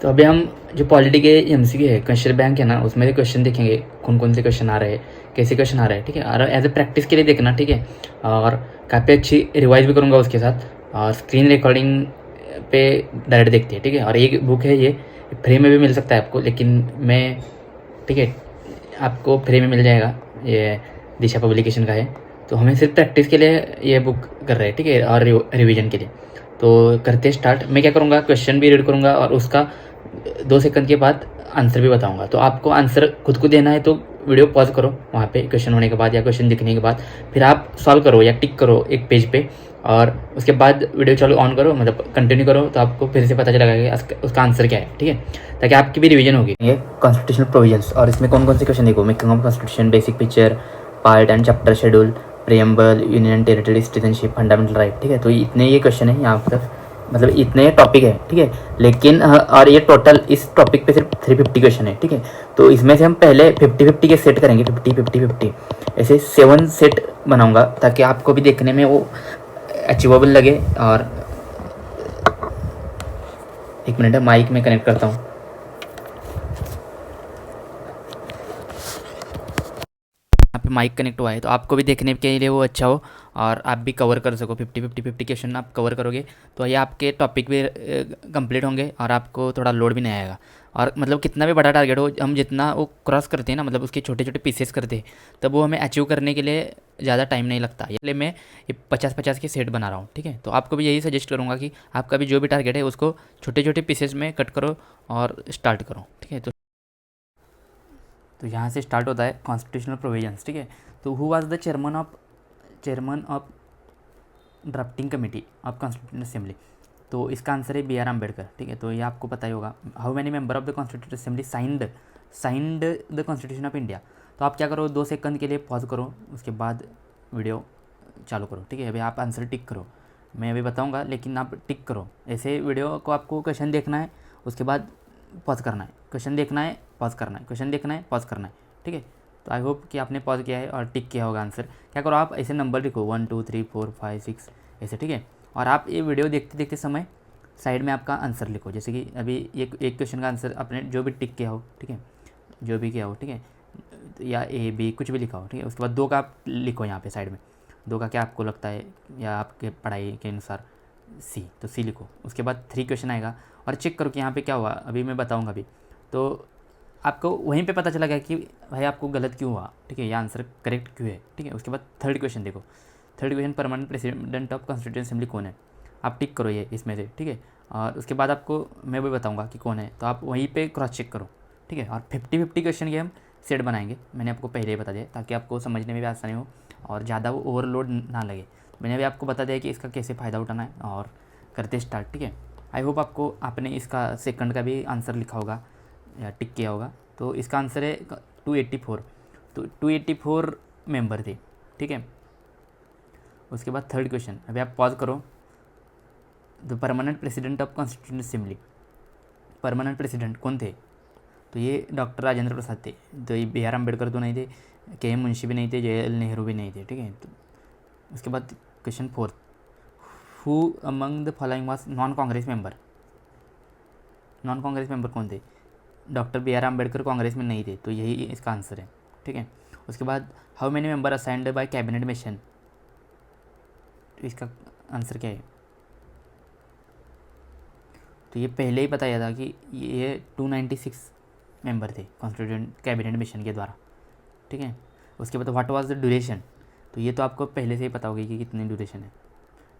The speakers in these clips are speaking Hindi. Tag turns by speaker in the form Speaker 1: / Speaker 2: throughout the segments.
Speaker 1: तो अभी हम जो पॉलिटी के एमसीक्यू है, क्वेश्चन बैंक है ना, उसमें से क्वेश्चन देखेंगे कौन कौन से क्वेश्चन आ रहे हैं, कैसे क्वेश्चन आ रहे हैं, ठीक है। और एज ए प्रैक्टिस के लिए देखना, ठीक है। और काफ़ी अच्छी रिवाइज भी करूँगा उसके साथ, और स्क्रीन रिकॉर्डिंग पे डायरेक्ट देखते हैं, ठीक है। और एक बुक है ये, फ्री में भी मिल सकता है आपको, लेकिन मैं, ठीक है, आपको फ्री में मिल जाएगा, ये दिशा पब्लिकेशन का है। तो हमें सिर्फ प्रैक्टिस के लिए ये बुक कर रहे हैं, ठीक है, और रिवीजन के लिए। तो करते स्टार्ट। मैं क्या करूँगा, क्वेश्चन भी रीड करूँगा और उसका 2 सेकंड के बाद आंसर भी बताऊँगा। तो आपको आंसर खुद को देना है तो वीडियो पॉज करो वहाँ पे क्वेश्चन होने के बाद या क्वेश्चन दिखने के बाद, फिर आप सॉल्व करो या टिक करो एक पेज पे, और उसके बाद वीडियो चालू ऑन करो, मतलब कंटिन्यू करो, तो आपको फिर से पता चलेगा कि उसका आंसर क्या है, ठीक है, ताकि आपकी भी रिवीजन होगी। ये कॉन्स्टिट्यूशनल प्रोविजंस, और इसमें कौन कौन से क्वेश्चन देखो, मैं कहूँगा constitution, basic picture, part and chapter, schedule, preamble, union territory, citizenship, fundamental right, ठीक है। तो इतने ये क्वेश्चन है यहाँ तक, मतलब इतने टॉपिक है, ठीक है। लेकिन और ये टोटल इस टॉपिक पे सिर्फ 350 क्वेश्चन है, ठीक है। तो इसमें से हम पहले 50-50 के सेट करेंगे, 50-50-50 ऐसे 7 सेट बनाऊंगा, ताकि आपको भी देखने में वो अचीवेबल लगे। और एक मिनट है, माइक में कनेक्ट करता हूँ। यहाँ पे माइक कनेक्ट हुआ है, तो आपको भी देखने के लिए वो अच्छा हो, और आप भी कवर कर सको। 50-50 क्वेश्चन आप कवर करोगे तो ये आपके टॉपिक भी कंप्लीट होंगे, और आपको थोड़ा लोड भी नहीं आएगा। और मतलब कितना भी बड़ा टारगेट हो, हम जितना वो क्रॉस करते हैं ना, मतलब उसके छोटे छोटे पीसेस करते हैं, तब वो हमें अचीव करने के लिए ज़्यादा टाइम नहीं लगता। इसलिए मैं ये 50-50 के सेट बना रहा हूँ, ठीक है। तो आपको भी यही सजेस्ट करूँगा कि आपका भी जो भी टारगेट है उसको छोटे छोटे पीसेस में कट करो और स्टार्ट करो, ठीक है। तो यहाँ से स्टार्ट होता है कॉन्स्टिट्यूशनल प्रोविजंस, ठीक है। तो who was the chairman of drafting committee of constitution assembly. तो इसका आंसर है B.R. अम्बेडकर, ठीक है। तो ये आपको पता ही होगा। How many member of the constitution assembly signed the constitution of India. तो आप क्या करो, 2 सेकंड के लिए पॉज करो, उसके बाद वीडियो चालू करो, ठीक है। अभी आप आंसर टिक करो, मैं अभी बताऊंगा, लेकिन आप टिक करो। ऐसे वीडियो को आपको क्वेश्चन देखना है, उसके बाद पॉज करना है, क्वेश्चन देखना है, पॉज करना है, क्वेश्चन देखना है, पॉज करना है, ठीक है। तो आई होप कि आपने पॉज किया है और टिक किया होगा आंसर। क्या करो, आप ऐसे नंबर लिखो 1 2 3 4 5 6 ऐसे, ठीक है। और आप ये वीडियो देखते देखते समय साइड में आपका आंसर लिखो, जैसे कि अभी एक क्वेश्चन का आंसर आपने जो भी टिक किया हो, ठीक है, जो भी किया हो, ठीक है, या A B कुछ भी लिखा हो, ठीक है। उसके बाद 2 का आप लिखो यहाँ पे साइड में, 2 का क्या आपको लगता है, या आपके पढ़ाई के अनुसार C, तो C लिखो। उसके बाद 3 क्वेश्चन आएगा, और चेक करो कि यहाँ पे क्या हुआ, अभी मैं बताऊँगा अभी। तो आपको वहीं पे पता चला गया कि भाई आपको गलत क्यों हुआ, ठीक है, या आंसर करेक्ट क्यों है, ठीक है। उसके बाद 3rd क्वेश्चन देखो, 3rd question, permanent president of constitution assembly कौन है, आप टिक करो ये इसमें से, ठीक है। और उसके बाद आपको मैं भी बताऊंगा कि कौन है, तो आप वहीं पे क्रॉस चेक करो, ठीक है। और 50-50 क्वेश्चन के हम सेट बनाएंगे, मैंने आपको पहले ही बता दिया, ताकि आपको समझने में भी आसानी हो और ज़्यादा वो ओवरलोड ना लगे। मैंने भी आपको बता दिया कि इसका कैसे फ़ायदा उठाना है, और करते स्टार्ट, ठीक है। आई होप आपने इसका सेकंड का भी आंसर लिखा होगा या टिक किया होगा। तो इसका आंसर है 284। तो 284 मेंबर थे, ठीक है। उसके बाद 3rd क्वेश्चन, अभी आप पॉज करो। The permanent president of constitution assembly, permanent president कौन थे, तो ये डॉक्टर राजेंद्र प्रसाद थे। तो ये B.R. अम्बेडकर तो नहीं थे, K.M. मुंशी भी नहीं थे, J.L. नेहरू भी नहीं थे, ठीक है। तो उसके बाद question 4, who among the following was non Congress member, non Congress member कौन थे, डॉक्टर B.R. अम्बेडकर कांग्रेस में नहीं थे, तो यही इसका आंसर है, ठीक है। उसके बाद how many member assigned by cabinet mission, तो इसका आंसर क्या है, तो ये पहले ही बताया था कि ये 296 मेंबर थे कॉन्स्टिट्यूंट कैबिनेट मिशन के द्वारा, ठीक है। उसके बाद व्हाट वाज द ड्यूरेशन, तो ये तो आपको पहले से ही पता होगी कि कितनी ड्यूरेशन है,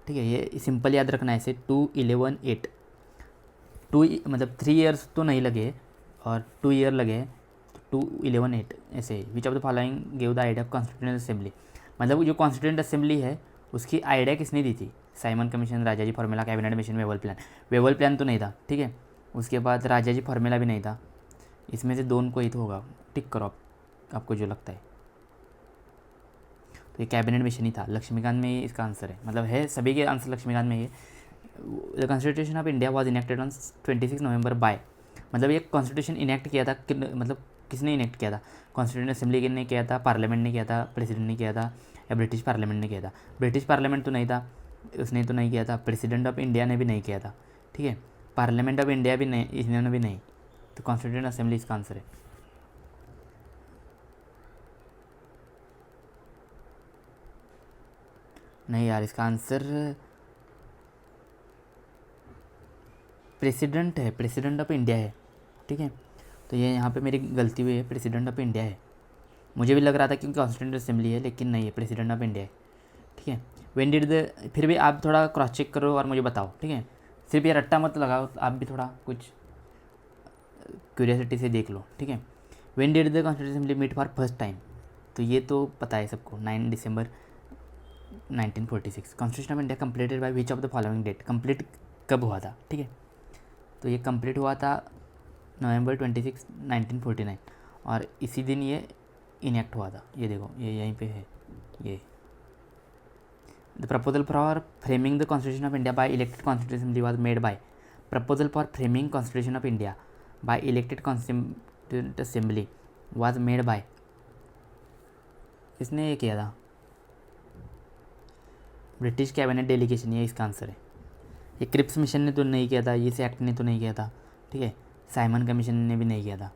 Speaker 1: ठीक है। ये सिंपल याद रखना है इसे, 2-11-8, 2 मतलब 3 ईयर्स तो नहीं लगे और 2 ईयर लगे, 2-11-8 ऐसे। विच of the following give the idea of constituent assembly, मतलब जो कॉन्स्टिट्यूंट असेंबली है उसकी आइडिया किसने दी थी, Simon commission, Rajaji formula, cabinet mission, Wavell plan. Wavell plan तो नहीं था, ठीक है। उसके बाद राजाजी फार्मूला भी नहीं था, इसमें से 2 को ही तो होगा, टिक करो आपको जो लगता है। तो ये कैबिनेट मिशन ही था, लक्ष्मीकांत में ही इसका आंसर है, मतलब है सभी के आंसर लक्ष्मीकांत में ही है। The constitution of India was enacted on 26 November by, मतलब ये कॉन्स्टिट्यूशन इनेक्ट किया था मतलब किसने इनेक्ट किया था, कॉन्स्टिट्यूशन असेंबली ने किया था, पार्लियामेंट ने किया था, प्रेसिडेंट ने किया था, या ब्रिटिश पार्लियामेंट ने किया था। ब्रिटिश पार्लियामेंट तो नहीं था, उसने तो नहीं किया था, प्रेसिडेंट ऑफ इंडिया ने भी नहीं किया था, ठीक है। पार्लियामेंट ऑफ इंडिया भी नहीं, इन्होंने भी नहीं, तो कॉन्स्टिट्यूंट असेंबली इसका आंसर है। नहीं यार, इसका आंसर प्रेसिडेंट है, प्रेसिडेंट ऑफ इंडिया है, ठीक है। तो ये यहाँ पे मेरी गलती हुई है, प्रेसिडेंट ऑफ इंडिया है। मुझे भी लग रहा था कि कॉन्स्टिट्यूंट असेंबली है, लेकिन नहीं है, प्रेसिडेंट ऑफ इंडिया है, ठीक है। वेन डिड द, फिर भी आप थोड़ा क्रॉस चेक करो और मुझे बताओ, ठीक है। सिर्फ ये रट्टा मत लगाओ, आप भी थोड़ा कुछ क्यूरियोसिटी से देख लो, ठीक है। When did the constituent assembly meet for first time, तो ये तो पता है सबको, 9 दिसंबर 1946। Constitution of India completed by which of the following date, complete कब हुआ था, ठीक है। तो ये कंप्लीट हुआ था नवंबर 26, 1949, और इसी दिन ये इनेक्ट हुआ था। ये देखो, ये यहीं पे है, ये the proposal for framing the constitution of India by elected constitution assembly was made by, proposal for framing constitution of India by elected constituent assembly was made by, किसने ये किया था? ब्रिटिश कैबिनेट डेलीगेशन, ये इसका आंसर है। ये क्रिप्स मिशन ने तो नहीं किया था, ये एक्ट ने तो नहीं किया था, ठीक है। साइमन कमीशन ने भी नहीं किया था।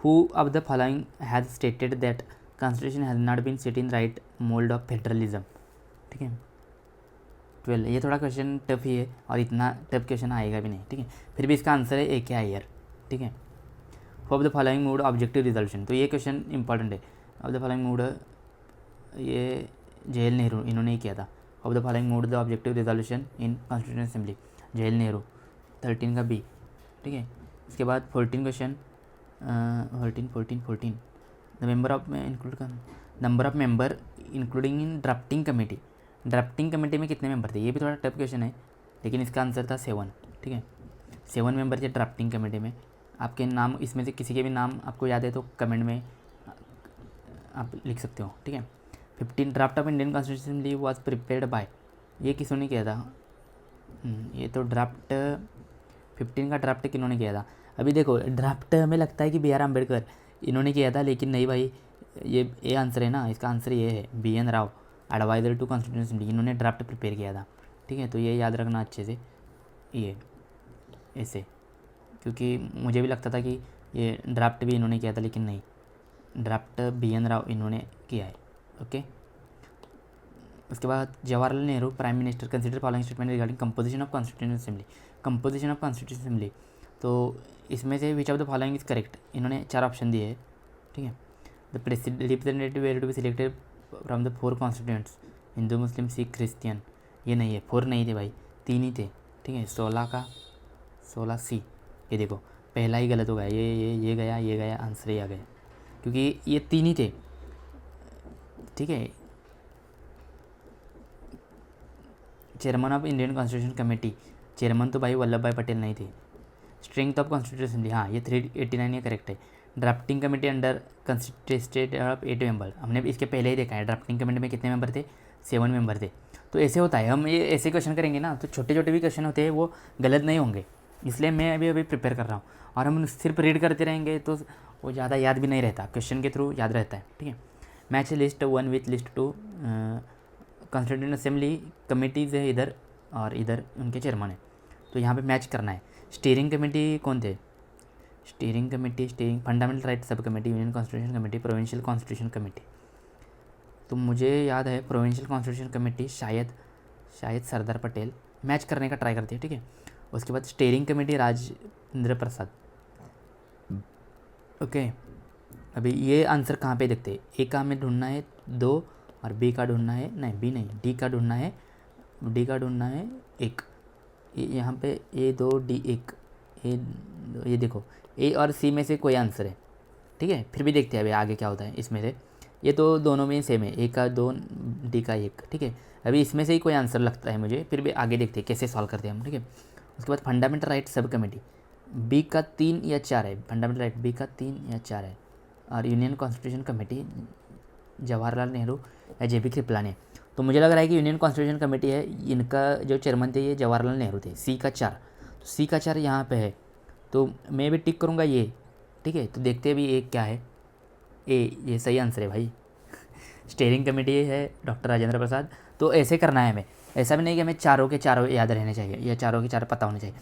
Speaker 1: Who of the following has stated that constitution has not been set in right mould of federalism, ठीक है। 12, ये थोड़ा क्वेश्चन टफ ही है और इतना टफ क्वेश्चन आएगा भी नहीं, ठीक है। फिर भी इसका आंसर है ए के आयर, ठीक है। Of the following moved objective resolution, तो ये क्वेश्चन इंपॉर्टेंट है। ऑफ द फॉलोइंग मूड, ये जवाहरलाल नेहरू, इन्होंने ही किया था। Of the following moved the objective resolution in constituent assembly, Jawaharlal Nehru. 13 का बी, ठीक है। इसके बाद 14 question, 14 the member of include कर, number of member including in drafting committee, drafting committee में कितने मेंबर थे? ये भी थोड़ा टफ क्वेश्चन है, लेकिन इसका आंसर था 7, ठीक है। 7 मेंबर थे ड्राफ्टिंग कमेटी में। आपके नाम इसमें से किसी के भी नाम आपको याद है तो कमेंट में आप लिख सकते हो, ठीक है। 15 draft of Indian constitution assembly was prepared by, ये किसने किया था? ये तो ड्राफ्ट 15 का ड्राफ्ट किन्होंने किया था? अभी देखो, ड्राफ्ट हमें लगता है कि बी आर अम्बेडकर इन्होंने किया था, लेकिन नहीं भाई, ये आंसर है ना, इसका आंसर ये है, B N Rau, adviser to constitution assembly, इन्होंने ड्राफ्ट प्रिपेयर किया था, ठीक है। तो ये याद रखना अच्छे से, ये ऐसे, क्योंकि मुझे भी लगता था कि ये ड्राफ्ट भी इन्होंने किया था, लेकिन नहीं, ड्राफ्ट बी एन राव इन्होंने किया है, ओके। उसके बाद Jawaharlal Nehru prime minister consider following statement regarding composition of constitution assembly, composition of constitution assembly, तो इसमें से which of the following is correct, इन्होंने 4 ऑप्शन दिए हैं, ठीक है। The representative were to be selected from the 4 constituents, Hindu Muslim Sikh Christian, ये नहीं है, 4 नहीं थे भाई, 3 ही थे, ठीक है। 16 सी, ये देखो पहला ही गलत हो गया, ये गया, आंसर ही आ गया, क्योंकि ये 3 ही थे, ठीक है। Chairman of Indian constitution committee, chairman तो भाई वल्लभ भाई पटेल नहीं थे। स्ट्रेंथ ऑफ कॉन्स्टिट्यूशन असेंबली, हाँ ये 389 ये करेक्ट है। Drafting committee under consisted of 8 member, हमने इसके पहले ही देखा है, ड्राफ्टिंग कमेटी में कितने मेंबर थे? 7 मेंबर थे। तो ऐसे होता है, हम ये ऐसे क्वेश्चन करेंगे ना तो छोटे छोटे भी क्वेश्चन होते हैं, वो गलत नहीं होंगे, इसलिए मैं अभी प्रिपेयर कर रहा हूँ। और हम सिर्फ रीड करते रहेंगे तो वो ज़्यादा याद भी नहीं रहता, क्वेश्चन के थ्रू याद रहता है, ठीक है। Match list 1 with list 2, constituent assembly committees है इधर, और इधर उनके चेयरमैन है, तो यहाँ पे मैच करना है। स्टीयरिंग कमेटी कौन थे? Steering fundamental right sub committee, union constitution committee, provincial constitution committee. तो मुझे याद है प्रोविंशियल कॉन्स्टिट्यूशन कमेटी शायद सरदार पटेल, मैच करने का ट्राई करते हैं, ठीक है। उसके बाद steering committee Rajendra Prasad, okay. अभी ये आंसर कहाँ पे देखते हैं? ए का हमें ढूंढना है 2, और बी का ढूंढना है, नहीं बी नहीं, डी का ढूंढना है, 1। यहाँ पे A2 D1, ये देखो ए और सी में से कोई आंसर है, ठीक है। फिर भी देखते हैं अभी आगे क्या होता है इसमें से, ये तो दोनों में सेम है, ए का 2, डी का 1, ठीक है। अभी इसमें से ही कोई आंसर लगता है मुझे, फिर भी आगे देखते हैं कैसे सॉल्व करते हैं हम, ठीक है। उसके बाद fundamental right sub committee, B का 3 या 4 है, फंडामेंटल राइट बी का 3 या 4 है। और union constitution committee Jawaharlal Nehru या जे बी कृपलानी। तो मुझे लग रहा है कि यूनियन कॉन्स्टिट्यूशन कमेटी है, इनका जो चेयरमैन थे ये जवाहरलाल नेहरू थे। सी का 4, तो सी का 4 यहाँ पे है, तो मैं भी टिक करूँगा ये, ठीक है। तो देखते हैं भी ए क्या है, ये सही आंसर है भाई। स्टीयरिंग कमेटी है डॉक्टर राजेंद्र प्रसाद। तो ऐसे करना है हमें, ऐसा भी नहीं कि हमें चारों के चारों याद रहने चाहिए या चारों के चारों पता होने चाहिए।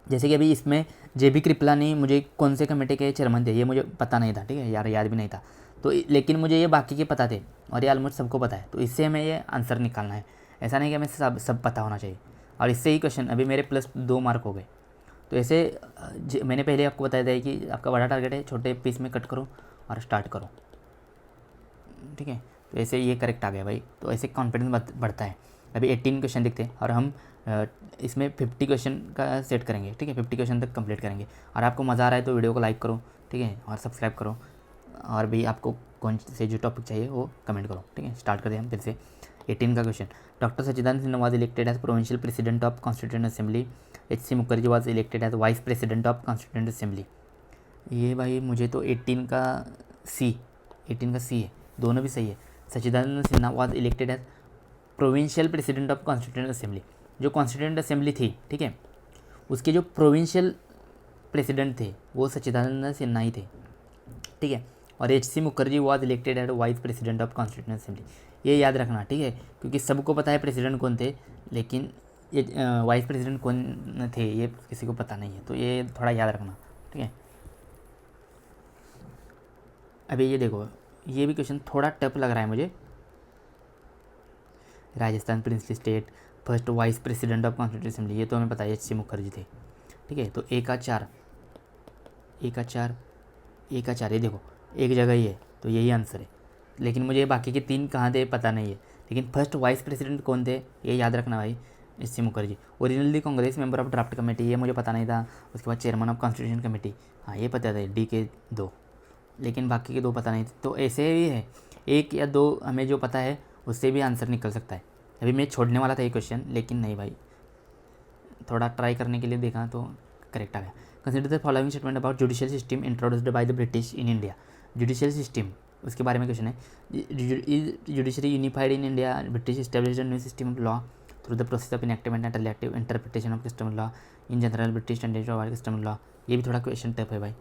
Speaker 1: जैसे कि अभी इसमें जेबी कृपलानी मुझे कौन से कमेटी के चेयरमैन थे ये मुझे पता नहीं था, ठीक है यार, याद भी नहीं था। तो लेकिन मुझे ये बाकी के पता थे और ये ऑलमोस्ट सबको पता है, तो इससे हमें ये आंसर निकालना है। ऐसा नहीं कि हमें सब पता होना चाहिए। और इससे ही क्वेश्चन अभी मेरे +2 मार्क हो गए। तो ऐसे मैंने पहले आपको बताया था कि आपका बड़ा टारगेट है, छोटे पीस में कट करो और स्टार्ट करो, ठीक है। तो ऐसे ये करेक्ट आ गया भाई, तो ऐसे कॉन्फिडेंस बढ़ता है। अभी 18 क्वेश्चन दिखते हैं और हम इसमें 50 क्वेश्चन का सेट करेंगे, ठीक है, 50 क्वेश्चन तक कंप्लीट करेंगे। और आपको मज़ा आ रहा है तो वीडियो को लाइक करो, ठीक है, और सब्सक्राइब करो। और भी आपको कौन से जो टॉपिक चाहिए वो कमेंट करो, ठीक है। स्टार्ट करते हैं हम फिर से 18 का question. Doctor Sachchidanand Sinha was elected as provincial president of constituent assembly. H C. Mukherjee was elected as vice president of constituent assembly. ये भाई मुझे तो 18 का सी है, दोनों भी सही है। Sachchidanand Sinha was elected as provincial president of constituent assembly. जो कॉन्स्टिट्यूंट असेंबली थी, ठीक है, उसके जो प्रोविंशियल प्रेसिडेंट थे वो सच्चिदानंद सिन्हा ही थे, ठीक है। और H C. Mukherjee was elected as vice president of constituent assembly. ये याद रखना, ठीक है, क्योंकि सबको पता है प्रेसिडेंट कौन थे, लेकिन ये वाइस प्रेसिडेंट कौन थे ये किसी को पता नहीं है, तो ये थोड़ा याद रखना, ठीक है। अभी ये देखो, ये भी क्वेश्चन थोड़ा टफ लग रहा है मुझे। Rajasthan princely state, first vice president of constituent assembly, ये तो हमें पता है एच.सी. मुखर्जी थे, ठीक है। तो एक का चार ये देखो एक जगह ही है, तो यही आंसर है। लेकिन मुझे बाकी के 3 कहाँ थे पता नहीं है, लेकिन फर्स्ट वाइस प्रेसिडेंट कौन थे ये याद रखना भाई, H C. Mukherjee. Originally Congress member of draft committee, ये मुझे पता नहीं था। उसके बाद चेयरमैन ऑफ कॉन्स्टिट्यूशन कमेटी, हाँ ये पता था, डी के 2, लेकिन बाकी के 2 पता नहीं थे। तो ऐसे भी है, 1 या 2 हमें जो पता है उससे भी आंसर निकल सकता है। अभी मैं छोड़ने वाला था ये क्वेश्चन, लेकिन नहीं भाई, थोड़ा ट्राई करने के लिए देखा तो करेक्ट आ गया। Consider the following statement about judicial system introduced by the British in India. Judicial system, उसके बारे में क्वेश्चन है। Judiciary unified in India, British established new system of law through the process of enactment and relative interpretation of custom law in general British standard of custom law. ये भी थोड़ा क्वेश्चन टफ है भाई,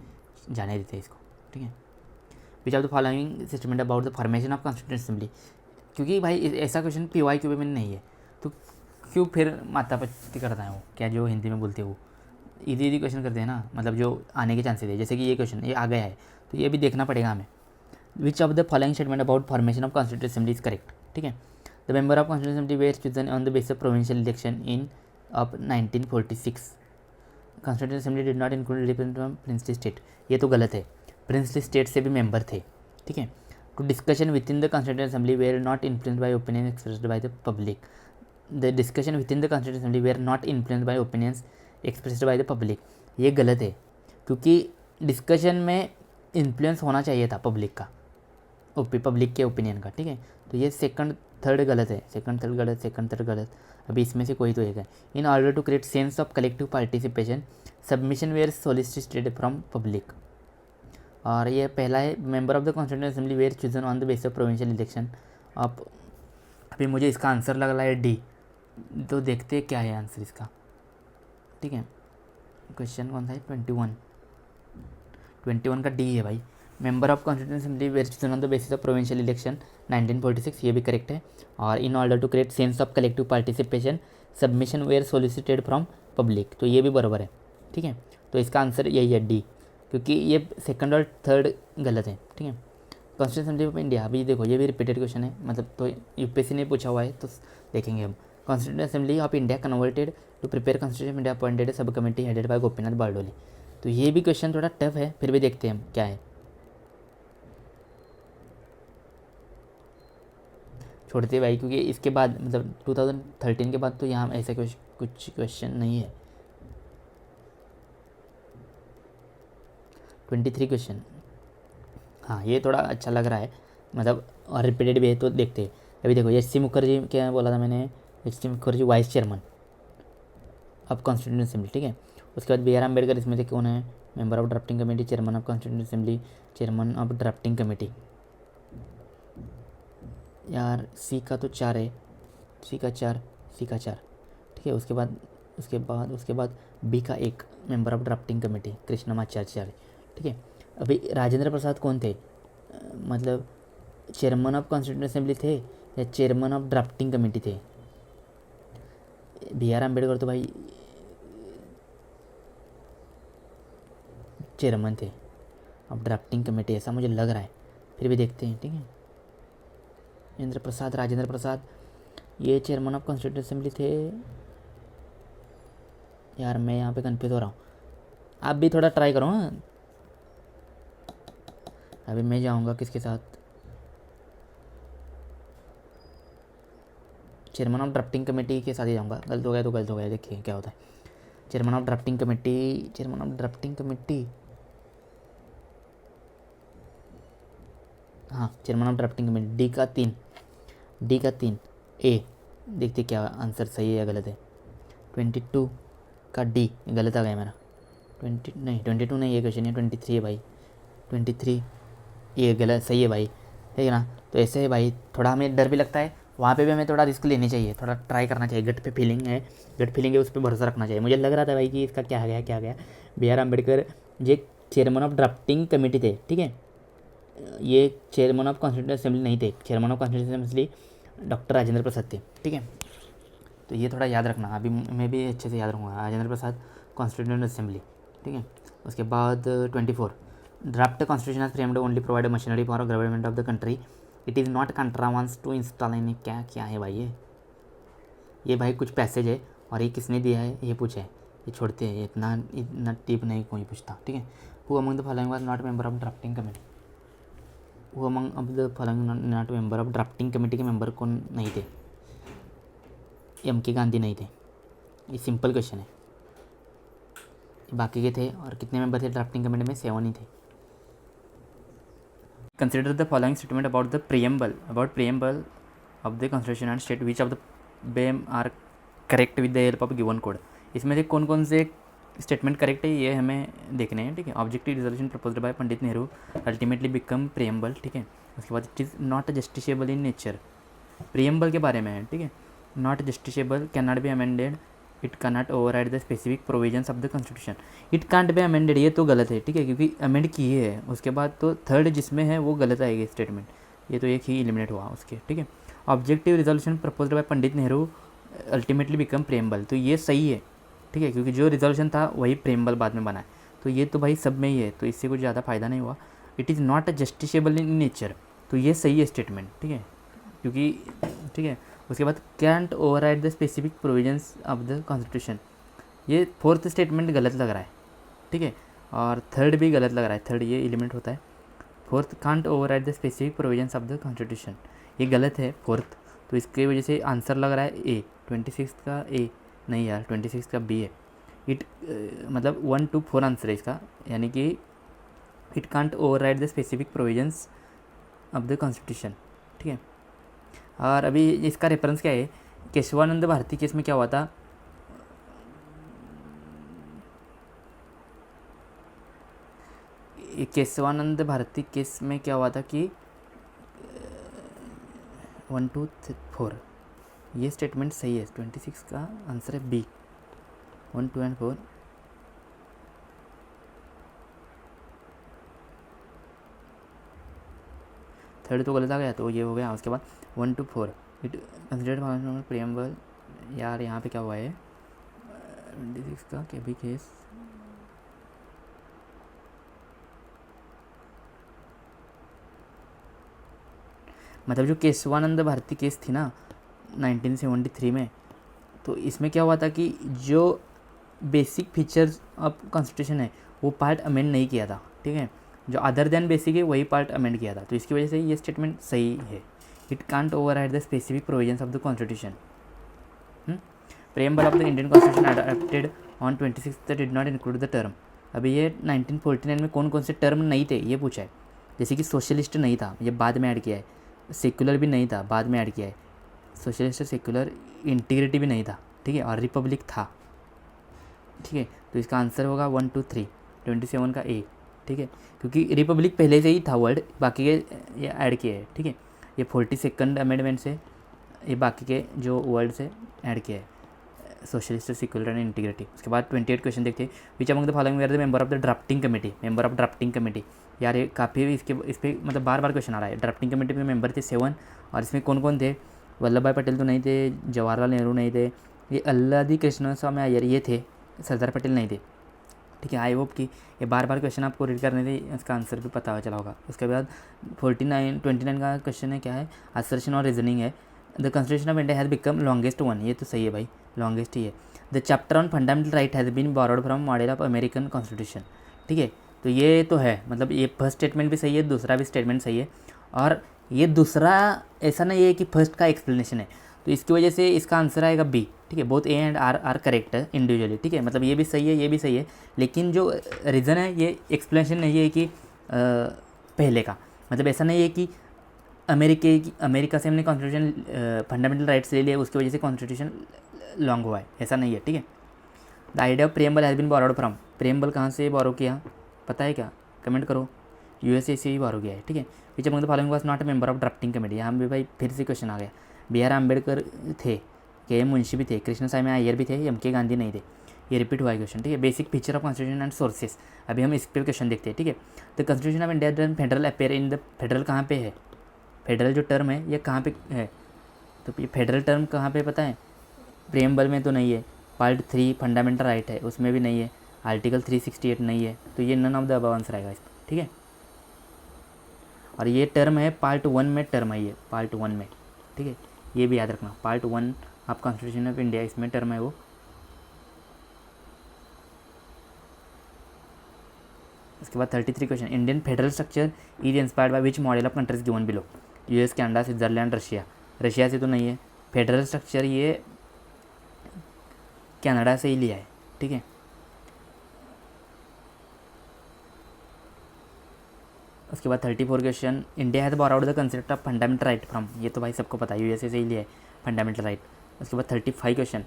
Speaker 1: जाने देते हैं इसको, ठीक है। Which of the following statement about the formation of constituent assembly, क्योंकि भाई ऐसा क्वेश्चन PYQ में नहीं है, तो क्यों फिर मातापत्ती करता है वो, क्या जो हिंदी में बोलते हैं वो इजी क्वेश्चन करते हैं ना, मतलब जो आने के चांसेस है। जैसे कि ये क्वेश्चन ये आ गया है, तो ये भी देखना पड़ेगा हमें। Which of the following statement about formation of constituent assembly is correct, ठीक है। The member of constituent assembly were chosen on the basis of provincial election in of 1946। Constituent assembly did not include representative from princely state, ये तो गलत है, प्रिंसली स्टेट से भी मेंबर थे, ठीक है। To discussion within the constituent assembly were not influenced by opinion expressed by the public. The discussion within the constituent assembly were not influenced by opinions expressed by the public, ये गलत है, क्योंकि डिस्कशन में इन्फ्लुएंस होना चाहिए था पब्लिक का, पब्लिक के ओपिनियन का, ठीक है। तो ये सेकंड थर्ड गलत है, सेकंड थर्ड गलत। अभी इसमें से कोई तो एक है। In order to create sense of collective participation submission were solicited from public, और ये पहला है। Member of the constituent assembly were chosen on the basis of provincial election. अब अभी मुझे इसका आंसर लग रहा है डी, तो देखते हैं क्या है आंसर इसका, ठीक है। क्वेश्चन कौन सा है, 21 का डी है भाई। Member of constituent assembly were chosen on the basis of provincial election 1946, ये भी करेक्ट है। और in order to create sense of collective participation submission were solicited from public, तो ये भी बराबर है, ठीक है। तो इसका आंसर यही है डी, क्योंकि ये सेकंड और थर्ड गलत है, ठीक है। कॉन्स्टिट्यूंट असेंबली ऑफ इंडिया, अभी देखो ये भी रिपीटेड क्वेश्चन है, मतलब तो यूपीएससी ने पूछा हुआ है, तो देखेंगे हम। Constituent assembly of India converted to prepare constitution of India appointed sub committee headed by Gopinath Bardoloi, तो ये भी क्वेश्चन थोड़ा टफ है, फिर भी देखते हैं हम क्या है। छोड़ते भाई, क्योंकि इसके बाद मतलब 2013 के बाद तो यहाँ ऐसा कुछ क्वेश्चन नहीं है। 23 क्वेश्चन, हाँ ये थोड़ा अच्छा लग रहा है, मतलब और रिपीटेड भी है, तो देखते हैं। अभी देखो एच.सी. मुखर्जी, क्या बोला था मैंने, H C. Mukherjee vice chairman of constituent assembly, ठीक है। उसके बाद B.R. अम्बेडकर इसमें से कौन है, member of drafting committee, chairman of constituent assembly, chairman of drafting committee. यार सी का तो 4 है, सी का 4, ठीक है। उसके बाद बी का 1, member of drafting committee Krishnamacharya, ठीक है। अभी राजेंद्र प्रसाद कौन थे, मतलब चेयरमैन ऑफ कॉन्स्टिट्यूंट असेंबली थे या चेयरमैन ऑफ ड्राफ्टिंग कमेटी थे। B.R. अम्बेडकर तो भाई चेयरमैन थे अब ड्राफ्टिंग कमेटी, ऐसा मुझे लग रहा है, फिर भी देखते हैं। ठीक है, इंद्र प्रसाद, राजेंद्र प्रसाद, ये चेयरमैन ऑफ कॉन्स्टिट्यूंट असेंबली थे। यार मैं यहाँ पे कन्फ्यूज हो रहा हूँ, आप भी थोड़ा ट्राई करो। हाँ, अभी मैं जाऊँगा किसके साथ, चेयरमैन ऑफ ड्राफ्टिंग कमेटी के साथ ही जाऊँगा। गलत हो गया तो गलत हो गया, देखिए क्या होता है। Chairman of drafting committee, chairman of drafting committee, हाँ chairman of drafting committee, D का 3 ए। देखते क्या आंसर सही है या गलत है। 22 का डी गलत आ गया मेरा। 22 नहीं, ये क्वेश्चन है 23 है भाई। 23 ये गलत, सही है भाई, ठीक है ना। तो ऐसे है भाई, थोड़ा हमें डर भी लगता है, वहाँ पे भी हमें थोड़ा रिस्क लेनी चाहिए, थोड़ा ट्राई करना चाहिए। गट पे फीलिंग है, उस पर भरोसा रखना चाहिए। मुझे लग रहा था भाई कि इसका क्या गया। बी आर अम्बेडकर ये चेयरमैन ऑफ ड्राफ्टिंग कमेटी थे, ठीक है, ये चेयरमैन ऑफ कॉन्स्टिट्यूंट असेंबली नहीं थे। Chairman of constituent assembly doctor Rajendra Prasad थे, ठीक है। तो ये थोड़ा याद रखना, अभी मैं भी अच्छे से याद रखूँगा। राजेंद्र प्रसाद कॉन्स्टिट्यूंट असेंबली, ठीक है। उसके बाद 24 draft constitution framed only provide machinery for government of the country, it is not contrivance to install in. क्या है भाई ये भाई कुछ पैसेज है, और ये किसने दिया है ये पूछे है, ये छोड़ते हैं, इतना टीप नहीं कोई पूछता, ठीक है। Who among the following was not member of drafting committee, who among of the following not member of drafting committee के मेंबर कौन नहीं थे। एम के गांधी नहीं थे, ये सिंपल क्वेश्चन है। बाकी के थे, और कितने मेंबर थे ड्राफ्टिंग कमेटी में, 7 ही थे। Consider the following statement about preamble of the constitution and state which of the above are correct with the help of given code. इसमें से कौन कौन से स्टेटमेंट करेक्ट है ये हमें देखने हैं, ठीक है। Objective resolution proposed by Pandit Nehru ultimately become preamble, ठीक है। उसके बाद it is not justiciable in nature, preamble के बारे में है, ठीक है। Not justiciable, can not be amended, it cannot override the specific provisions of the constitution. It can't be amended, ये तो गलत है, ठीक है, क्योंकि अमेंड किए है। उसके बाद तो थर्ड जिसमें है वो गलत आएगी स्टेटमेंट, ये तो एक ही एलिमिनेट हुआ उसके, ठीक है। Objective resolution proposed by Pandit Nehru ultimately become preamble, तो ये सही है, ठीक है, क्योंकि जो रिजोल्यूशन था वही प्रेम्बल बाद में बना है। तो ये तो भाई सब में ही है, तो इससे कुछ ज़्यादा फायदा नहीं हुआ। It is not justiciable in nature, तो ये सही है स्टेटमेंट, ठीक है, क्योंकि ठीक है। उसके बाद can't override the specific provisions of the constitution, ये फोर्थ स्टेटमेंट गलत लग रहा है, ठीक है। और थर्ड भी गलत लग रहा है, थर्ड ये एलिमेंट होता है। Fourth can't override the specific provisions of the constitution, ये गलत है फोर्थ, तो इसकी वजह से आंसर लग रहा है ए। 26 का ए नहीं यार, 26 का बी है। इट मतलब 1 to 4 आंसर है इसका, यानी कि it can't override the specific provisions of the constitution, ठीक है। और अभी इसका रेफरेंस क्या है, केशवानंद भारती केस में क्या हुआ था, केशवानंद भारती केस में क्या हुआ था कि 1 2 4, ये स्टेटमेंट सही है। 26 का आंसर है बी, 1 2 and 4। थर्ड तो गलत आ गया, तो ये हो गया। उसके बाद 1 to 4 इट कंसिडर्ड प्रियम्बल, यार यहाँ पे क्या हुआ है 26 का क्या भी केस, मतलब जो केशवानंद भारती केस थी ना 1973 में, तो इसमें क्या हुआ था कि जो बेसिक फीचर्स ऑफ कॉन्स्टिट्यूशन है वो पार्ट अमेंड नहीं किया था, ठीक है, जो अदर देन बेसिक है वही पार्ट अमेंड किया था, तो इसकी वजह से ये स्टेटमेंट सही है। It can't override the specific provisions of the constitution. Preamble of the Indian constitution adopted on 26 did not include the term. अभी ये 1949 में कौन कौन से टर्म नहीं थे ये पूछा है, जैसे कि सोशलिस्ट नहीं था, ये बाद में ऐड किया है। सेक्युलर भी नहीं था, बाद में ऐड किया है। सोशलिस्ट सेक्युलर इंटीग्रिटी भी नहीं था, ठीक है, और रिपब्लिक था, ठीक है। तो इसका आंसर होगा 1 2 3, 27 का ए, ठीक है, क्योंकि रिपब्लिक पहले से ही था वर्ड, बाकी के ये ऐड किए हैं, ठीक है। ये 42nd अमेंडमेंट से ये बाकी के जो वर्ड से ऐड किया है, सोशलिस्ट सेक्युलर एंड इंटीग्रिटी। उसके बाद 28 क्वेश्चन देखते हैं। Which among the following were the member of the drafting committee, member of drafting committee. यार ये काफ़ी इस पर मतलब बार बार क्वेश्चन आ रहा है। ड्राफ्टिंग कमेटी में मेंबर थे 7, और इसमें कौन कौन थे, वल्लभ भाई पटेल तो नहीं थे, जवाहरलाल नेहरू नहीं थे, ये अल्लादी कृष्ण स्वामी अय्यर ये थे, सरदार पटेल नहीं थे, ठीक है। आई होप कि ये बार बार क्वेश्चन आपको रीड करने से इसका आंसर भी पता चला होगा। उसके बाद 29 का क्वेश्चन है, क्या है, असर्शन और रीजनिंग है। The constitution of India has become longest one, ये तो सही है भाई, लॉन्गेस्ट ही है। The chapter on fundamental right has been borrowed from model of American constitution, ठीक है। तो ये तो है, मतलब ये फर्स्ट स्टेटमेंट भी सही है, दूसरा भी स्टेटमेंट सही है। और ये दूसरा ऐसा नहीं है कि फर्स्ट का एक्सप्लेनेशन है, तो इसकी वजह से इसका आंसर आएगा बी, ठीक है। Both A and R correct है इंडिविजुअली, ठीक है। मतलब ये भी सही है, ये भी सही है, लेकिन जो रीज़न है ये एक्सप्लेनेशन नहीं है कि पहले का, मतलब ऐसा नहीं है कि अमेरिका से हमने कॉन्स्टिट्यूशन फंडामेंटल राइट्स ले लिए, उसकी वजह से कॉन्स्टिट्यूशन लॉन्ग हुआ है, ऐसा नहीं है, ठीक है। The idea of preamble has been borrowed from, preamble कहाँ से बोरो किया पता है क्या, कमेंट करो। यूएसए से ही बोरो किया है, ठीक है। विच among the following was not a member of drafting committee, यहाँ भी भाई फिर से क्वेश्चन आ गया। बी आर अम्बेडकर थे, के एम मुंशी भी थे, कृष्ण साई में अय्यर भी थे, एम के गांधी नहीं थे, ये रिपीट हुआ है क्वेश्चन, ठीक है। Basic feature of constitution and sources, अभी हम इस पर क्वेश्चन देखते हैं, ठीक है। The constitution of India done federal appear in the, federal कहाँ पे है, फेडरल जो टर्म है ये कहाँ पे है, तो ये फेडरल टर्म कहाँ पे पता है, प्रेम्बल में तो नहीं है, पार्ट 3 फंडामेंटल राइट है उसमें भी नहीं है, आर्टिकल 368 नहीं है, तो ये none of the above answer आएगा इस पर, ठीक है। और ये टर्म है पार्ट 1 में, टर्म है ये पार्ट 1 में, ठीक है, ये भी याद रखना, पार्ट 1 आप कॉन्स्टिट्यूशन ऑफ इंडिया इसमें टर्म है वो। उसके बाद 33 question, Indian federal structure is inspired by which model of countries given below, US, Canada, Switzerland, Russia, Russia से तो नहीं है, फेडरल स्ट्रक्चर ये कनाडा से ही लिया है, ठीक है। उसके बाद 34 question, India has borrowed the concept of fundamental right from, ये तो भाई सबको पता है, यूएसए से ही लिया है फंडामेंटल राइट। उसके बाद 35 question,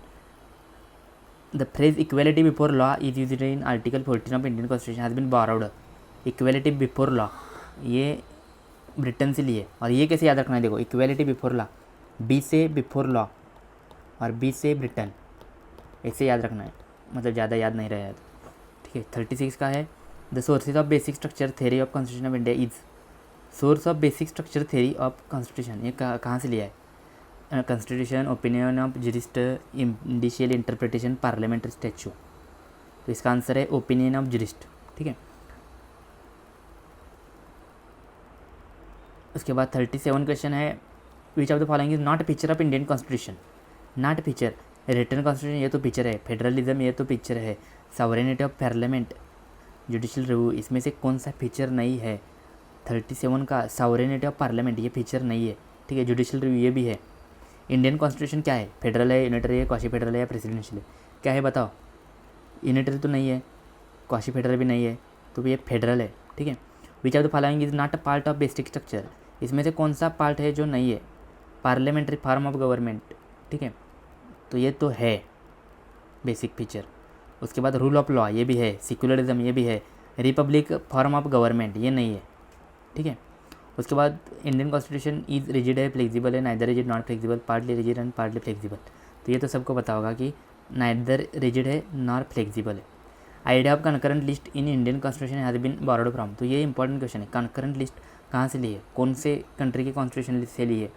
Speaker 1: the phrase equality before law is used in article 14 of Indian constitution has been borrowed, equality before law ये ब्रिटेन से लिए, और ये कैसे याद रखना है, देखो इक्वेलिटी बिफोर लॉ, बी से बिफोर लॉ और बी से ब्रिटेन, ऐसे याद रखना है, मतलब ज़्यादा याद नहीं रहेगा, ठीक है। 36 का है, the sources of basic structure theory of constitution of India is, source of basic structure theory of constitution ये कहाँ से लिया है, constitution, opinion of jurist, judicial interpretation, parliamentary statute, तो इसका आंसर है ओपिनियन ऑफ जूरिस्ट, ठीक है। उसके बाद 37 क्वेश्चन है, which of the following is not picture of Indian constitution, not picture, return constitution ये तो पिक्चर है, फेडरलिज्म ये तो पिक्चर है, sovereignty of parliament, judicial review, इसमें से कौन सा फीचर नहीं है। 37 का सॉवरेनिटी ऑफ पार्लियामेंट ये फीचर नहीं है, ठीक है। जुडिशियल रिव्यू ये भी है। इंडियन कॉन्स्टिट्यूशन क्या है, फेडरल है, यूनिटरी है, क्वासी फेडरल है या प्रेसिडेंशियल है, क्या है बताओ। यूनिटरी तो नहीं है, क्वासी फेडरल भी नहीं है, तो ये फेडरल है, ठीक है। Which of the following is not a part of basic structure, इसमें से कौन सा पार्ट है जो नहीं है, पार्लियामेंट्री फॉर्म ऑफ गवर्नमेंट, ठीक है, तो ये तो है बेसिक फीचर। उसके बाद रूल ऑफ लॉ ये भी है, सेक्युलरिज्म ये भी है, रिपब्लिक फॉर्म ऑफ गवर्नमेंट ये नहीं है, ठीक है। उसके बाद इंडियन कॉन्स्टिट्यूशन इज रिजिड है, फ्लेक्सिबल है, neither rigid not flexible, partly rigid and partly flexible, तो ये तो सबको पता होगा कि नाइदर रिजिड है नॉर फ्लेक्सिबल है। Idea of concurrent list in Indian constitution has been borrowed from, तो ये इंपॉर्टेंट क्वेश्चन है, कनकरेंट लिस्ट कहाँ से ली है, कौन से कंट्री की कॉन्स्टिट्यूशन लिस्ट से ली है,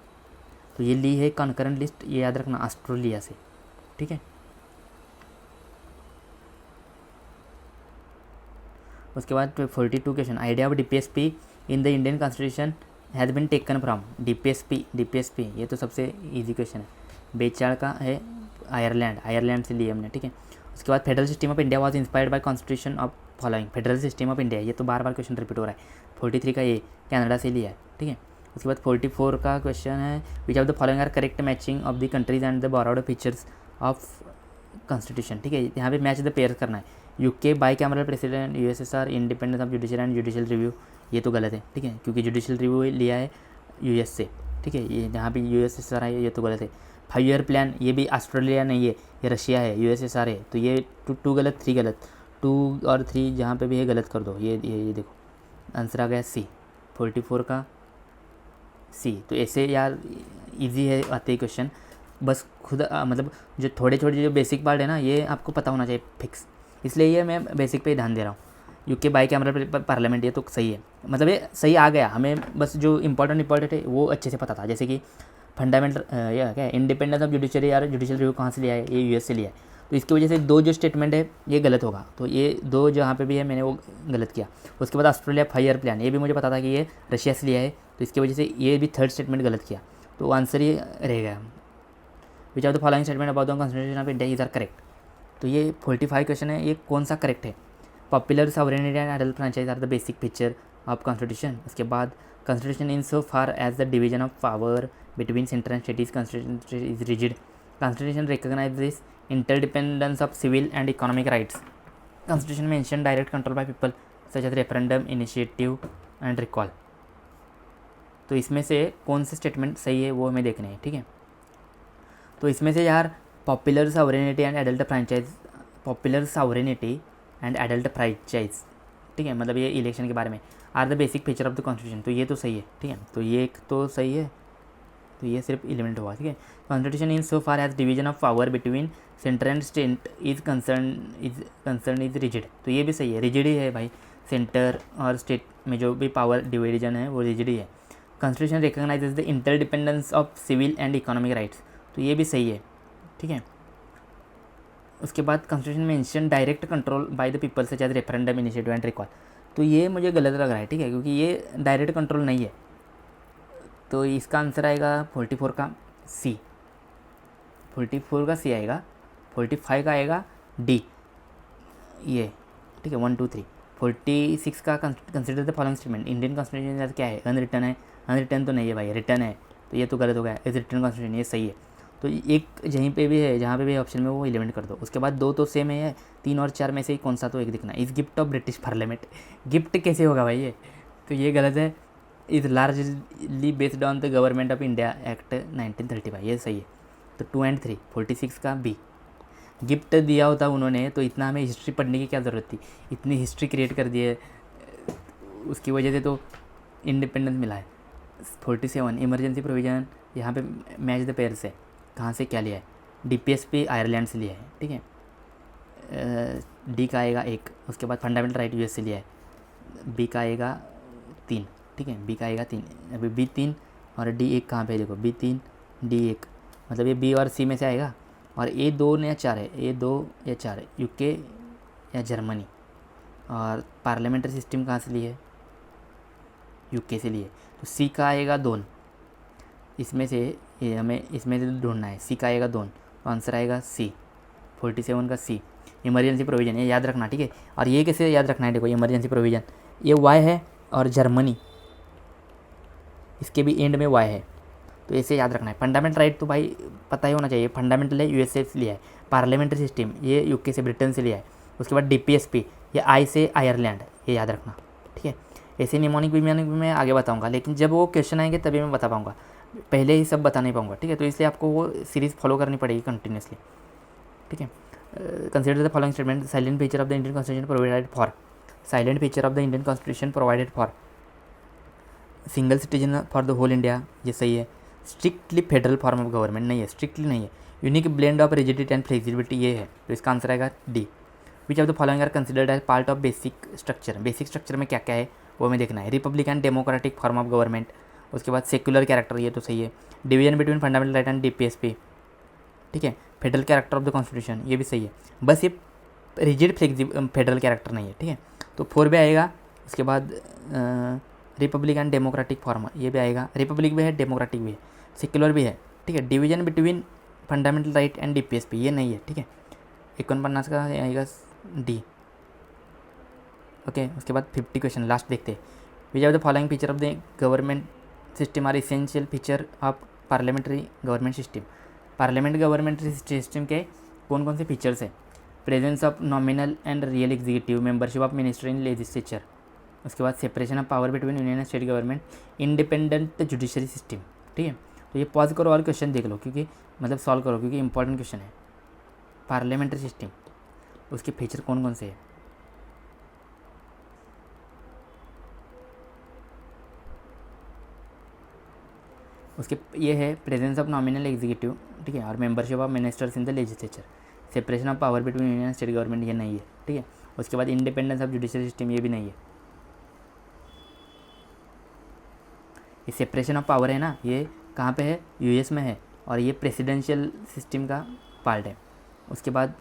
Speaker 1: तो ये ली है कनकरेंट लिस्ट, ये याद रखना ऑस्ट्रेलिया से, ठीक है। उसके बाद 42 question, idea of DPSP in the Indian constitution has been taken from, DPSP ये तो सबसे इजी क्वेश्चन है, बेचाड़ का है, आयरलैंड से लिए हमने, ठीक है। उसके बाद federal system of India was inspired by constitution of following, federal system of India ये तो बार बार क्वेश्चन रिपीट हो रहा है। 43 का ये कनाडा से लिया है, ठीक है। उसके बाद 44 का क्वेश्चन है, which of the following are correct matching of the countries and the borrowed features of constitution, ठीक है। यहाँ पे मैच द पेयर करना है, UK bicameral president, USSR independence of judicial and judicial review, ये तो गलत है, ठीक है, क्योंकि जुडिशियल रिव्यू लिया है यूएस से, ठीक है, ये जहाँ पे यूएसएसआर है ये तो गलत है। 5 ईयर प्लान ये भी ऑस्ट्रेलिया नहीं है, ये रशिया है, यूएसएसआर है, तो ये टू गलत, 3 गलत, 2 और 3 जहाँ पे भी है गलत कर दो, ये देखो आंसर आ गया सी, 44 का सी। तो ऐसे यार इजी है आते ही क्वेश्चन, बस खुद मतलब जो थोड़े जो बेसिक पार्ट है ना ये आपको पता होना चाहिए फिक्स, इसलिए ये मैं बेसिक पे ही ध्यान दे रहा हूँ। यूके बाई कैमरा पार्लियामेंट ये तो सही है, मतलब ये सही आ गया, हमें बस जो इंपॉर्टेंट है वो अच्छे से पता था, जैसे कि फंडामेंटल या क्या इंडिपेंडेंस ऑफ जुडिशरी यार, जुडिशियल रिव्यू कहाँ से लिया है, ये यूएस से लिया है। तो इसकी वजह से दो जो स्टेटमेंट है ये गलत होगा, तो ये दो जहाँ पे भी है मैंने वो गलत किया। उसके बाद ऑस्ट्रेलिया 5 ईयर प्लान, ये भी मुझे पता था कि ये रशिया से लिया है, तो इसकी वजह से ये भी थर्ड स्टेटमेंट गलत किया, तो आंसर ये रहेगा which of the following statement about the constitution of India is are correct. तो ये 45 क्वेश्चन है, ये कौन सा करेक्ट है। Popular sovereignty and adult franchise are the basic feature of constitution. उसके बाद constitution in so far as the division of power between centre and state is constitution is rigid. Constitution recognises interdependence of civil and economic rights. Constitution mention direct control by people such as referendum, initiative and recall. तो इसमें से कौन से स्टेटमेंट सही है वो हमें देखने हैं, ठीक है। तो इसमें से यार popular sovereignty and adult franchise, popular sovereignty and adult franchise, ठीक है, मतलब ये इलेक्शन के बारे में, are the basic feature of the constitution, तो ये तो सही है, ठीक है, तो ये एक तो सही है, तो ये सिर्फ एलिमेंट हुआ, ठीक है। Constitution in so far as division of power between centre and state is concern is rigid, तो ये भी सही है, रिजिड ही है भाई, सेंटर और स्टेट में जो भी पावर डिवीजन है वो रिजिड ही है। Constitution recognises the interdependence of civil and economic rights, तो ये भी सही है, ठीक है। उसके बाद constitution mention direct control by the people such as referendum, initiative and recall, तो ये मुझे गलत लग रहा है, ठीक है, क्योंकि ये डायरेक्ट कंट्रोल नहीं है, तो इसका आंसर आएगा 44 का सी, 44 का सी आएगा, 45 का आएगा डी, ये ठीक है 1 2 3। 46 का consider the following statement, Indian constitution क्या है, अनरिटन है, अनरिटन तो नहीं है भाई, रिटर्न है, तो ये तो गलत हो गया, इज रिटर्न कॉन्स्टिट्यूशन, ये सही है, तो एक यहीं पे भी है, जहाँ पे भी ऑप्शन में वो एलिमेंट कर दो। उसके बाद दो तो सेम है, 3 और 4 में से ही कौन सा तो एक दिखना, इस gift of British parliament, gift कैसे होगा भाई ये, तो ये गलत है, is largely based on the government of India act 1935, ये सही है, तो 2 और 3। 46 का बी, गिफ्ट दिया होता उन्होंने तो इतना हमें हिस्ट्री पढ़ने की क्या ज़रूरत थी, इतनी हिस्ट्री क्रिएट कर दी है, उसकी वजह से तो इंडिपेंडेंस मिला है। 47 इमरजेंसी प्रोविज़न, यहाँ पे मैच द पेयर से कहाँ से क्या लिया है, DPSP आयरलैंड से लिया है, ठीक है, डी का आएगा 1। उसके बाद फंडामेंटल राइट US से लिया है, बी का आएगा 3, ठीक है, बी का आएगा 3, अभी बी 3 और डी 1 कहाँ पे है, देखो बी 3 डी 1, मतलब ये बी और सी में से आएगा, और ए 2 या 4 है, ए 2 या 4 है, UK या जर्मनी, और पार्लियामेंट्री सिस्टम कहाँ से लिए है, UK से लिए, तो सी का आएगा 2, इसमें से ये हमें इसमें से ढूंढना है, सी का आएगा 2, तो आंसर आएगा सी, 47 का सी, इमरजेंसी प्रोविज़न, ये याद रखना, ठीक है। और ये कैसे याद रखना है, देखो इमरजेंसी प्रोविज़न, ये वाई है और जर्मनी, इसके भी एंड में वाई है, तो ऐसे याद रखना है। फंडामेंटल राइट तो भाई पता ही होना चाहिए, फंडामेंटल है USA से लिया है, पार्लियामेंट्री सिस्टम ये UK से ब्रिटेन से लिया है, उसके बाद DPSP ये आई से आयरलैंड, ये याद रखना, ठीक है। ऐसे निमोनिक विमोनिक भी मैं आगे बताऊंगा, लेकिन जब वो क्वेश्चन आएंगे तभी मैं बता पाऊंगा, पहले ही सब बता नहीं पाऊंगा, ठीक है, तो इसलिए आपको वो सीरीज़ फॉलो करनी पड़ेगी कंटिन्यूसली, ठीक है। Consider the following statement, salient feature of the Indian constitution provided for, salient feature of the Indian constitution provided for single citizen for the whole India, ये सही है। Strictly federal form of government नहीं है, स्ट्रिक्टली नहीं है। Unique blend of rigidity and flexibility, ये है, तो इसका आंसर आएगा D. Which of the following are considered as part of basic structure, basic structure में क्या क्या है वो हमें देखना है। Republic and democratic form of government, उसके बाद सेक्युलर कैरेक्टर, ये तो सही है। Division between fundamental right and DPSP, ठीक है। Federal character of the constitution, ये भी सही है, बस ये रिजिड फेडरल कैरेक्टर नहीं है, ठीक है, तो 4 भी आएगा। उसके बाद रिपब्लिक एंड डेमोक्रेटिक फॉर्म, ये भी आएगा, रिपब्लिक भी है, डेमोक्रेटिक भी है, सेक्युलर भी है, ठीक है। Division between fundamental right and DPSP, ये नहीं है, ठीक है। 49 का आएगा डी, ओके। उसके बाद 50 क्वेश्चन लास्ट देखते हैं। Which of the following feature of the government system are essential feature of parliamentary government system, parliament government system के कौन कौन से फीचर्स है। Presence of nominal and real executive, membership of minister in legislature, उसके बाद separation of power between union and state government, independent judiciary system, ठीक है। तो ये पॉज करो और क्वेश्चन देख लो, क्योंकि मतलब सॉल्व करो, क्योंकि इंपॉर्टेंट क्वेश्चन है। पार्लियामेंट्री सिस्टम, उसके फीचर कौन कौन से है। उसके ये है प्रेजेंस ऑफ नॉमिनल एग्जीक्यूटिव, ठीक है, और membership of ministers in the legislature, separation of power between union and state government, ये नहीं है, ठीक है। उसके बाद इंडिपेंडेंस ऑफ जुडिशरी सिस्टम, ये भी नहीं है। ये सेपरेशन ऑफ पावर है ना, ये कहाँ पे है, US में है, और ये प्रेसिडेंशियल सिस्टम का पार्ट है। उसके बाद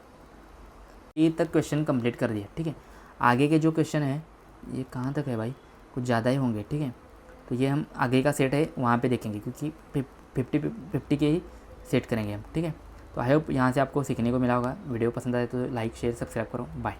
Speaker 1: ये तक क्वेश्चन कंप्लीट कर दिया, ठीक है। आगे के जो क्वेश्चन है ये कहाँ तक है भाई, कुछ ज़्यादा ही होंगे, ठीक है। तो ये हम आगे का सेट है वहाँ पे देखेंगे, क्योंकि 50 के ही सेट करेंगे हम, ठीक है। तो आई होप यहाँ से आपको सीखने को मिला होगा। वीडियो पसंद आए तो लाइक शेयर सब्सक्राइब करो। बाय।